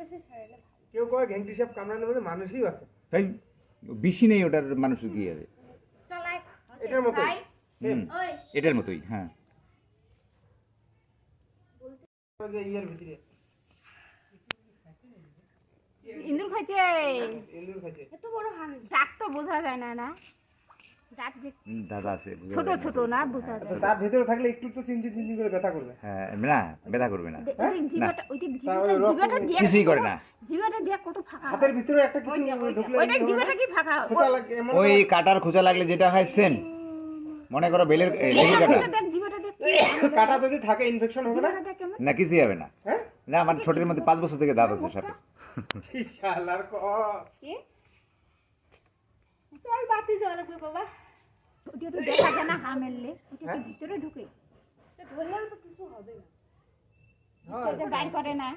পাশে সরালে ভালো। কেউ কয় ঘেংটি সাপ কামড়ানোর মধ্যে মানুষই আছে। তাই বেশি নেই ওটার মানুষ কি যাবে চলাই এটার মতো ভাই ওই এটার মতোই হ্যাঁ ইয়ার ভিতরে ইন্দুর খাইছে ইন্দুর খাইছে। এত বড় হামি দাঁত তো বোঝা যায় না না দাঁত যে দাদা আছে ছোট ছোট না বোঝা যায় তার ভেতরে থাকলে একটু তো চিনচিন চিনচিন করে ব্যথা করবে। হ্যাঁ না ব্যথা করবে না ওই জিবাটা ওই তাহলে রক্ত জিবাটা দিয়ে কিছুই করে না জিবাটা দিয়ে কত ফাঁকা হাতের ভিতরে একটা কিছু ঢুকলে ওইটা জিবাটা কি ফাঁকা খোঁচা লাগে এমন ওই কাটার খোঁচা লাগলে যেটা হয় সেন মনে করো বেলের লেগে কাটা দেখ জিবাটা দেখ কাটা যদি থাকে ইনফেকশন হবে না। জিবাটা দেখ কেমন না কিছুই হবে না হ্যাঁ না আমার ছোটের মধ্যে 5 বছর থেকে দাঁত আছে সাথে এই শালার কি চল বাতি জ্বালা লাগবে বাবা ওটা তো দেখা যায় না হামেললে ওটা তো ভিতরে ঢুকে তো ধরলেও তো কিছু হবে না এটা বাইর করে না